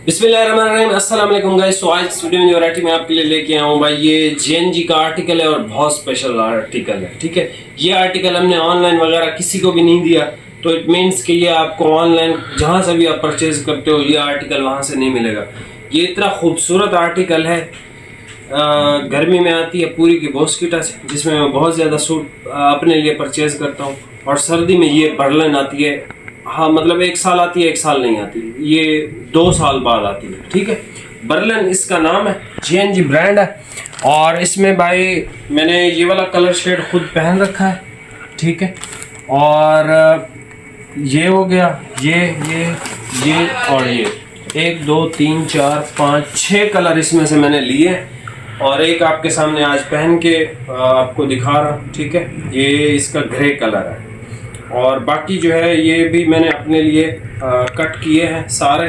बिस्मिल्लाहिर्रहमानिर्रहीम, अस्सलाम वालेकुम गाइस। सो आज इस वीडियो में वैरायटी में आपके लिए लेके आया हूँ भाई, ये जेएनजी का आर्टिकल है और बहुत स्पेशल आर्टिकल है। ठीक है, ये आर्टिकल हमने ऑनलाइन वगैरह किसी को भी नहीं दिया, तो इट मीन्स कि ये आपको ऑनलाइन जहाँ से भी आप परचेज करते हो ये आर्टिकल वहाँ से नहीं मिलेगा। ये इतना खूबसूरत आर्टिकल है, गर्मी में आती है पूरी की बॉस्किटा से, जिसमें मैं बहुत ज़्यादा सूट अपने लिए परचेज करता हूँ, और सर्दी में ये बर्लिन आती है। हाँ मतलब एक साल आती है, एक साल नहीं आती, ये 2 साल बाद आती है। ठीक है, बर्लिन इसका नाम है, जेएनजी ब्रांड है। और इसमें भाई मैंने ये वाला कलर शेड खुद पहन रखा है। ठीक है, और ये हो गया, ये और ये 1 2 3 4 5 6 कलर इसमें से मैंने लिए, और एक आपके सामने आज पहन के आपको दिखा रहा हूँ। ठीक है, ये इसका ग्रे कलर है, और बाकी जो है ये भी मैंने अपने लिए कट किए हैं सारे।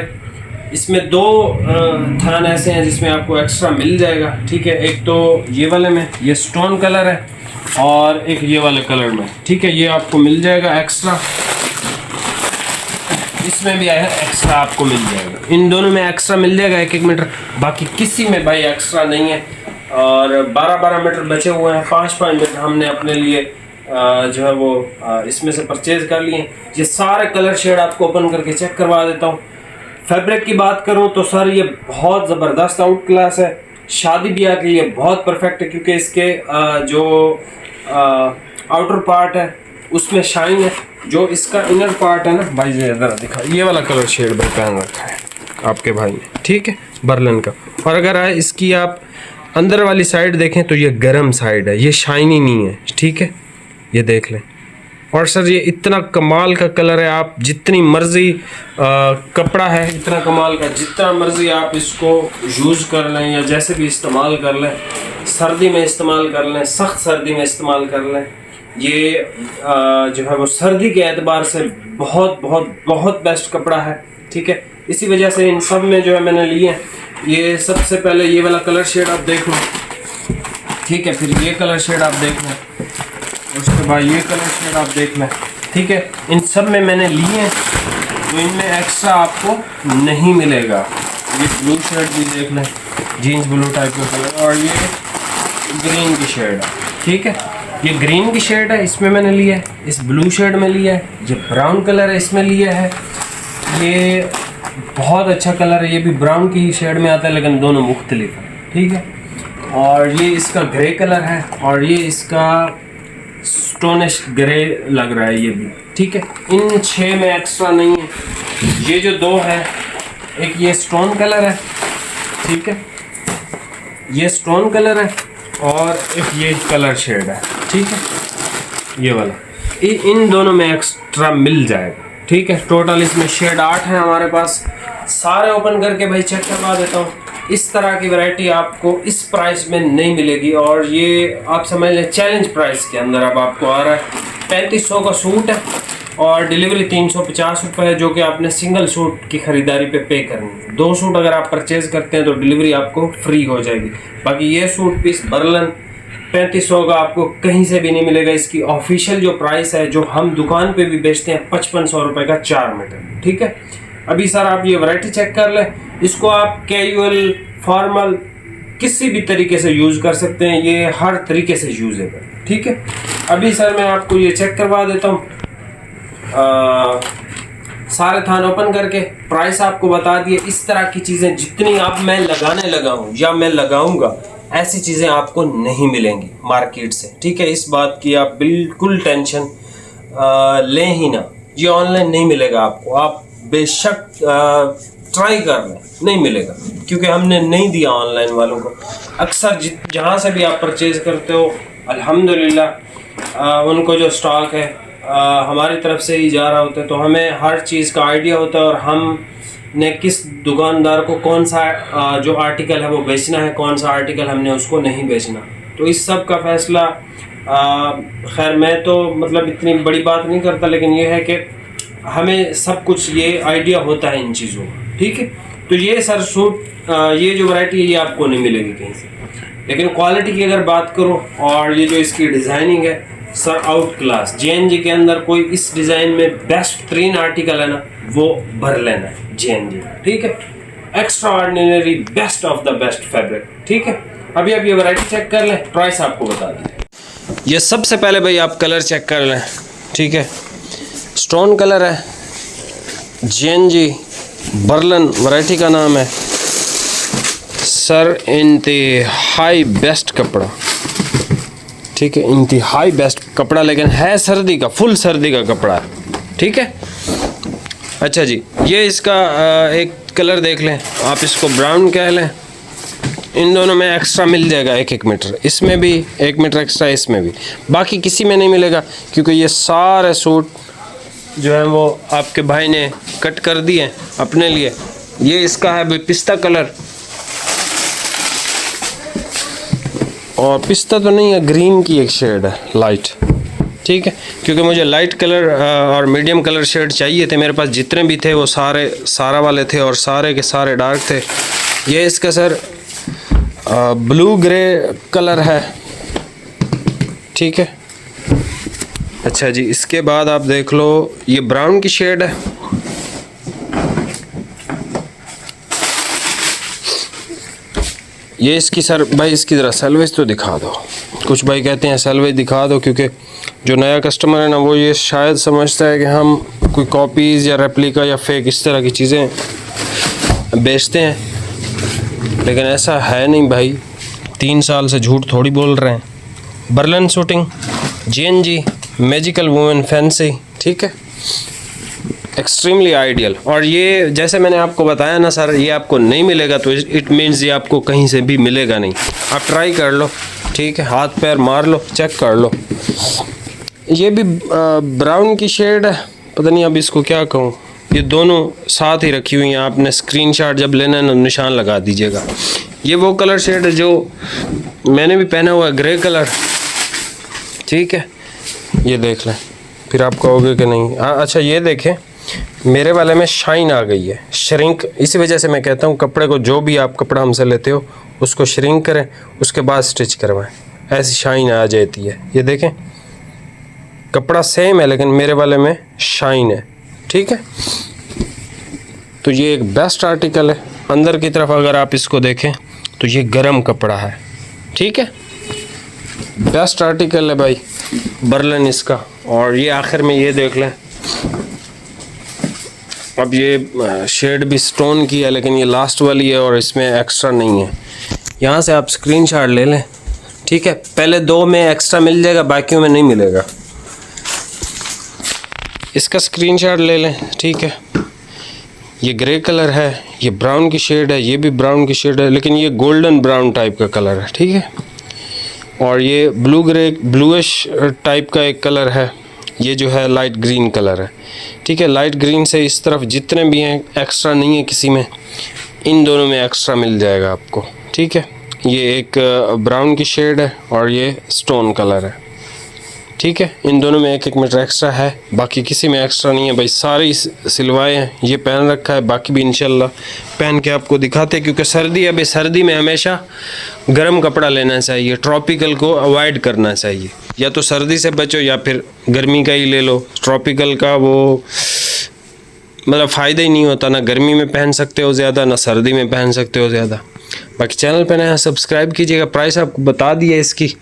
इसमें 2 थान ऐसे हैं जिसमें आपको एक्स्ट्रा मिल जाएगा। ठीक है, एक तो ये वाले में ये स्टोन कलर है, और एक ये वाले कलर में। ठीक है, ये आपको मिल जाएगा एक्स्ट्रा, इसमें भी एक्स्ट्रा आपको मिल जाएगा। इन दोनों में एक्स्ट्रा मिल जाएगा 1-1 मीटर, बाकी किसी में भाई एक्स्ट्रा नहीं है। और 12-12 मीटर बचे हुए हैं, 5-5 मीटर हमने अपने लिए जो है वो इसमें से परचेज कर लिए। ये सारे कलर शेड आपको ओपन करके चेक करवा देता हूँ। फैब्रिक की बात करूँ तो सर ये बहुत ज़बरदस्त आउट क्लास है, शादी ब्याह के लिए बहुत परफेक्ट है, क्योंकि इसके जो आउटर पार्ट है उसमें शाइन है, जो इसका इनर पार्ट है ना भाई, ज़रा दिखा, ये वाला कलर शेड भाई पहन रखा है आपके भाई ने। ठीक है, बर्लिन का। और अगर इसकी आप अंदर वाली साइड देखें तो ये गर्म साइड है, ये शाइनी नहीं है। ठीक है, ये देख लें। और सर ये इतना कमाल का कलर है, आप जितनी मर्जी कपड़ा है इतना कमाल का, जितना मर्जी आप इसको यूज़ कर लें या जैसे भी इस्तेमाल कर लें, सर्दी में इस्तेमाल कर लें, सख्त सर्दी में इस्तेमाल कर लें, ये जो है वो सर्दी के एतबार से बहुत बहुत बहुत बेस्ट कपड़ा है। ठीक है, इसी वजह से इन सब में जो है मैंने लिए। ये सबसे पहले ये वाला कलर शेड आप देख लो। ठीक है, फिर ये कलर शेड आप देख लें, उसके बाद ये कलर शेड आप देख लें। ठीक है, इन सब में मैंने लिए हैं, तो इनमें एक्स्ट्रा आपको नहीं मिलेगा। ये ब्लू शेड भी देख लें, जीन्स ब्लू टाइप का कलर, और ये ग्रीन की शेड है। ठीक है, ये ग्रीन की शेड है, इसमें मैंने लिया है, इस ब्लू शेड में लिया है, ये ब्राउन कलर है इसमें लिया है, ये बहुत अच्छा कलर है, ये भी ब्राउन की शेड में आता है, लेकिन दोनों मुख्तलिफ है। ठीक है, और ये इसका ग्रे कलर है, और ये इसका स्टोनिश ग्रे लग रहा है ये भी। ठीक है, इन 6 में एक्स्ट्रा नहीं है। ये जो 2 है, एक ये स्टोन कलर है, ठीक है, ये स्टोन कलर है, और एक ये कलर शेड है। ठीक है, ये वाला, इन दोनों में एक्स्ट्रा मिल जाएगा। ठीक है, टोटल इसमें शेड 8 है हमारे पास। सारे ओपन करके भाई चेक करवा देता हूँ। इस तरह की वैरायटी आपको इस प्राइस में नहीं मिलेगी, और ये आप समझ लें चैलेंज प्राइस के अंदर अब आपको आ रहा है। 3500 का सूट है, और डिलीवरी 350 रुपये है, जो कि आपने सिंगल सूट की ख़रीदारी पे करनी है। 2 सूट अगर आप परचेज़ करते हैं तो डिलीवरी आपको फ्री हो जाएगी। बाकी ये सूट पीस बर्लिन 3500 का आपको कहीं से भी नहीं मिलेगा। इसकी ऑफिशियल जो प्राइस है, जो हम दुकान पे भी बेचते हैं, 5500 रुपये का 4 मीटर। ठीक है, अभी सर आप ये वैरायटी चेक कर लें। इसको आप कैजुअल, फॉर्मल, किसी भी तरीके से यूज़ कर सकते हैं, ये हर तरीके से यूज़ेबल है। ठीक है, अभी सर मैं आपको ये चेक करवा देता हूँ। सारे थान ओपन करके प्राइस आपको बता दिए। इस तरह की चीज़ें जितनी आप मैं लगाने लगा हूँ या मैं लगाऊंगा, ऐसी चीज़ें आपको नहीं मिलेंगी मार्केट से। ठीक है, इस बात की आप बिल्कुल टेंशन लें ही ना, ये ऑनलाइन नहीं मिलेगा आपको। आप बेशक ट्राई कर लें, नहीं मिलेगा, क्योंकि हमने नहीं दिया ऑनलाइन वालों को। अक्सर जहाँ से भी आप परचेज़ करते हो, अल्हम्दुलिल्लाह उनको जो स्टॉक है हमारी तरफ से ही जा रहा होता है, तो हमें हर चीज़ का आइडिया होता है, और हमने किस दुकानदार को कौन सा जो आर्टिकल है वो बेचना है, कौन सा आर्टिकल हमने उसको नहीं बेचना। तो इस सब का फैसला खैर मैं तो मतलब इतनी बड़ी बात नहीं करता, लेकिन ये है कि हमें सब कुछ ये आइडिया होता है इन चीज़ों का। ठीक है, तो ये सर सूट, ये जो वैरायटी है ये आपको नहीं मिलेगी कहीं से। लेकिन क्वालिटी की अगर बात करो, और ये जो इसकी डिज़ाइनिंग है सर, आउट क्लास। जेएनजी के अंदर कोई इस डिज़ाइन में बेस्ट 3 आर्टिकल है ना, वो बर्लिन है जेएनजी। ठीक है, extra ordinary best of the best fabric. ठीक है, अभी आप ये वैरायटी चेक कर लें, प्राइस आपको बता दें। ये सबसे पहले भाई आप कलर चेक कर लें। ठीक है, स्टोन कलर है, JNG बर्लन वैरायटी का नाम है सर। इंतहाई बेस्ट कपड़ा, ठीक है, इंतहाई बेस्ट कपड़ा, लेकिन है सर्दी का, फुल सर्दी का कपड़ा है। ठीक है, अच्छा जी, ये इसका एक कलर देख लें आप, इसको ब्राउन कह लें। इन दोनों में एक्स्ट्रा मिल जाएगा 1-1 मीटर, इसमें भी 1 मीटर एक्स्ट्रा, इसमें भी, बाकी किसी में नहीं मिलेगा, क्योंकि ये सारे सूट जो है वो आपके भाई ने कट कर दिए अपने लिए। ये इसका है भाई पिस्ता कलर, और पिस्ता तो नहीं है, ग्रीन की एक शेड है लाइट। ठीक है, क्योंकि मुझे लाइट कलर और मीडियम कलर शेड चाहिए थे, मेरे पास जितने भी थे वो सारा वाले थे और सारे के सारे डार्क थे। ये इसका सर ब्लू ग्रे कलर है। ठीक है, अच्छा जी, इसके बाद आप देख लो, ये ब्राउन की शेड है। ये इसकी सर भाई, इसकी ज़रा सेल्वेज तो दिखा दो। कुछ भाई कहते हैं सेल्वेज दिखा दो, क्योंकि जो नया कस्टमर है ना, वो ये शायद समझता है कि हम कोई कॉपीज़ या रेप्लिका या फेक इस तरह की चीज़ें बेचते हैं, लेकिन ऐसा है नहीं भाई। 3 साल से झूठ थोड़ी बोल रहे हैं। बर्लन shooting, JNG magical women fancy. ठीक है, एक्सट्रीमली आइडियल। और ये जैसे मैंने आपको बताया ना सर, ये आपको नहीं मिलेगा तो इट मीन्स ये आपको कहीं से भी मिलेगा नहीं। आप ट्राई कर लो, ठीक है, हाथ पैर मार लो, चेक कर लो। ये भी ब्राउन की शेड है, पता नहीं अब इसको क्या कहूँ। ये दोनों साथ ही रखी हुई हैं, आपने स्क्रीनशॉट जब लेना है ना निशान लगा दीजिएगा। ये वो कलर शेड है जो मैंने भी पहना हुआ है, ग्रे कलर। ठीक है, ये देख लें, फिर आप कहोगे कि नहीं। अच्छा, ये देखें, मेरे वाले में शाइन आ गई है, श्रिंक। इसी वजह से मैं कहता हूँ कपड़े को, जो भी आप कपड़ा हमसे लेते हो उसको श्रिंक करें, उसके बाद स्टिच करवाएं, ऐसी शाइन आ जाती है। ये देखें, कपड़ा सेम है लेकिन मेरे वाले में शाइन है। ठीक है, तो ये एक बेस्ट आर्टिकल है। अंदर की तरफ अगर आप इसको देखें तो ये गर्म कपड़ा है। ठीक है, बेस्ट आर्टिकल है भाई, बर्लन इसका। और ये आखिर में ये देख लें, अब ये शेड भी स्टोन की है, लेकिन ये लास्ट वाली है और इसमें एक्स्ट्रा नहीं है। यहाँ से आप स्क्रीनशॉट ले लें। ठीक है, पहले 2 में एक्स्ट्रा मिल जाएगा, बाकियों में नहीं मिलेगा। इसका स्क्रीनशॉट ले लें। ठीक है, ये ग्रे कलर है, ये ब्राउन की शेड है, ये भी ब्राउन की शेड है, लेकिन ये गोल्डन ब्राउन टाइप का कलर है। ठीक है, और ये ब्लू ग्रे ब्लूइश टाइप का एक कलर है, ये जो है लाइट ग्रीन कलर है। ठीक है, लाइट ग्रीन से इस तरफ जितने भी हैं एक्स्ट्रा नहीं है किसी में, इन दोनों में एक्स्ट्रा मिल जाएगा आपको। ठीक है, ये एक ब्राउन की शेड है और ये स्टोन कलर है। ठीक है, इन दोनों में 1-1 मीटर एक्स्ट्रा है, बाकी किसी में एक्स्ट्रा नहीं है भाई। सारी सिलवाए हैं, ये पहन रखा है, बाकी भी इंशाल्लाह पहन के आपको दिखाते हैं, क्योंकि सर्दी है भाई। सर्दी में हमेशा गर्म कपड़ा लेना चाहिए, ट्रॉपिकल को अवॉइड करना चाहिए। या तो सर्दी से बचो या फिर गर्मी का ही ले लो। ट्रॉपिकल का वो मतलब फ़ायदा ही नहीं होता, ना गर्मी में पहन सकते हो ज़्यादा, ना सर्दी में पहन सकते हो ज़्यादा। बाकी चैनल पे नया सब्सक्राइब कीजिएगा। प्राइस आपको बता दिया इसकी,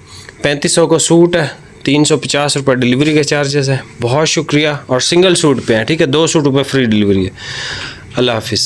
3500 का सूट है, 350 रुपये डिलीवरी के चार्जेस हैं। बहुत शुक्रिया। और सिंगल सूट पे है, ठीक है, 2 सूट पे फ्री डिलीवरी है। अल्लाह हाफिज़।